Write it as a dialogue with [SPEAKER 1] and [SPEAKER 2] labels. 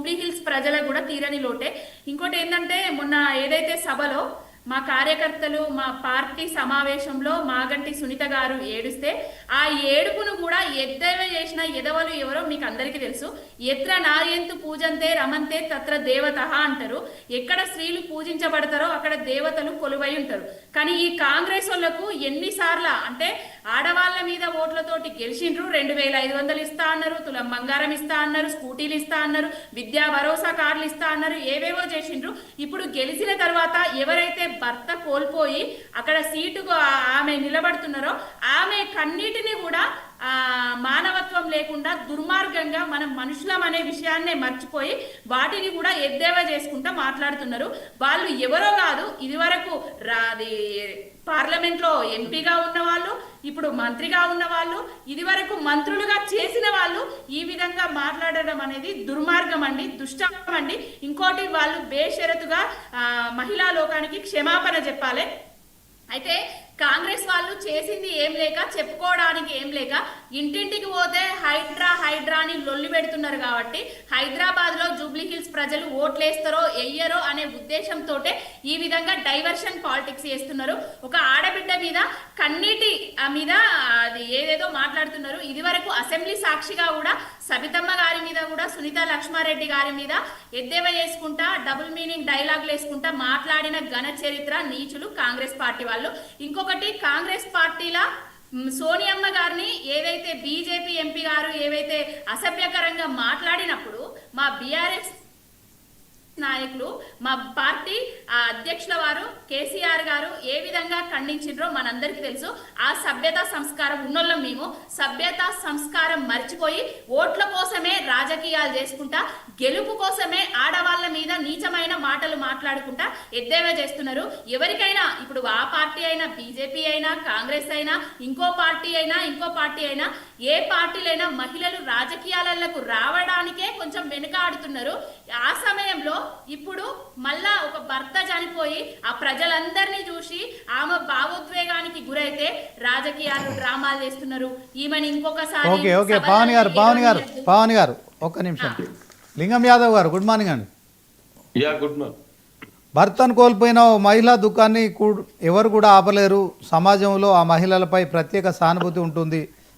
[SPEAKER 1] Jubilee hills ప్రజలకు కూడా తీరని లోటే. ఇంకోటి ఏంటంటే మొన్న ఏదైతే సభలో మా కార్యకర్తలు మా పార్టీ సమావేశంలో మాగంటి సునీత గారు ఏడుస్తే ఆ ఏడుపును కూడా ఎద్దేవ చేసిన ఎదవలు ఎవరో మీకు అందరికీ తెలుసు. ఎత్ర నార్యంతు పూజంతే రమంతే తత్ర దేవత అంటారు. ఎక్కడ స్త్రీలు పూజించబడతారో అక్కడ దేవతలు కొలువై ఉంటారు. కానీ ఈ కాంగ్రెస్ వాళ్ళకు ఎన్నిసార్లు అంటే ఆడవాళ్ళ మీద ఓట్లతోటి గెలిచిండ్రు. 2500 ఇస్తా అన్నారు, తులం బంగారం ఇస్తా అన్నారు, స్కూటీలు ఇస్తా అన్నారు, విద్యా భరోసా కార్డులు ఇస్తా అన్నారు, ఏవేవో చేసిండ్రు. ఇప్పుడు గెలిచిన తర్వాత ఎవరైతే భర్త కోల్పోయి అక్కడ సీటుకు ఆమె నిలబడుతున్నారో ఆమె కన్నీటిని కూడా మానవత్వం లేకుండా దుర్మార్గంగా మనం మనుషులం అనే విషయాన్నే మర్చిపోయి వాటిని కూడా ఎద్దేవా చేసుకుంటా మాట్లాడుతున్నారు. వాళ్ళు ఎవరో కాదు, ఇదివరకు పార్లమెంట్ లో ఎంపీగా ఉన్న వాళ్ళు, ఇప్పుడు మంత్రిగా ఉన్న వాళ్ళు, ఇదివరకు మంత్రులుగా చేసిన వాళ్ళు ఈ విధంగా మాట్లాడడం అనేది దుర్మార్గం అండి, దుష్టం అండి. ఇంకోటి వాళ్ళు బేషరతుగా మహిళా లోకానికి క్షమాపణ చెప్పాలి. అయితే కాంగ్రెస్ వాళ్ళు చేసింది ఏం లేక చెప్పుకోవడానికి ఏం లేక ఇంటింటికి పోతే హైడ్రా హైడ్రా అని లొల్లి పెడుతున్నారు. కాబట్టి హైదరాబాద్ లో జూబ్లీ హిల్స్ ప్రజలు ఓట్లేస్తారో వెయ్యరో అనే ఉద్దేశంతో ఈ విధంగా డైవర్షన్ పాలిటిక్స్ చేస్తున్నారు. ఒక ఆడబిడ్డ మీద కన్నీటి మీద అది ఏదేదో మాట్లాడుతున్నారు. ఇది వరకు అసెంబ్లీ సాక్షిగా కూడా సబితమ్మ గారి మీద కూడా సునీత లక్ష్మారెడ్డి గారి మీద ఎద్దేవా చేసుకుంటా డబుల్ మీనింగ్ డైలాగులు వేసుకుంటా మాట్లాడిన ఘన చరిత్ర నీచులు కాంగ్రెస్ పార్టీ వాళ్ళు. ఇంకొకటి కాంగ్రెస్ పార్టీలా సోనియమ్మ గారిని ఏదైతే బీజేపీ ఎంపీ గారు ఏవైతే అసభ్యకరంగా మాట్లాడినప్పుడు మా బీఆర్ఎస్ నాయకులు మా పార్టీ అధ్యక్షుల వారు కేసీఆర్ గారు ఏ విధంగా ఖండించిండ్రో మనందరికీ తెలుసు. ఆ సభ్యత సంస్కారం ఉన్నోళ్ళం మేము. సభ్యత సంస్కారం మర్చిపోయి ఓట్ల కోసమే రాజకీయాలు చేసుకుంటా గెలుపు కోసమే ఆడవాళ్ళ మీద నీచమైన మాటలు మాట్లాడుకుంటా ఎద్దేవా చేస్తున్నారు. ఎవరికైనా ఇప్పుడు ఆ పార్టీ అయినా బీజేపీ అయినా కాంగ్రెస్ అయినా ఇంకో పార్టీ అయినా ఏ పార్టీలైనా మహిళలు రాజకీయాలకు రావడానికే కొంచెం వెనుకాడుతున్నారు. ఆ సమయంలో ఇప్పుడు మళ్ళా ఒక భర్త చనిపోయి ఆ ప్రజలందరినీ చూసి ఆమె భావోద్వేగానికి గురైతే రాజకీయాలు డ్రామాలు చేస్తున్నారు. ఈమెను ఇంకొకసారి
[SPEAKER 2] పవన్ గారు ఒక్క నిమిషం. లింగం యాదవ్ గారు గుడ్ మార్నింగ్ అండి.
[SPEAKER 3] Good morning.
[SPEAKER 2] భర్తను కోల్పోయిన మహిళా దుఃఖాన్ని ఎవరు కూడా ఆపలేరు. సమాజంలో ఆ మహిళలపై ప్రత్యేక సానుభూతి ఉంటుంది.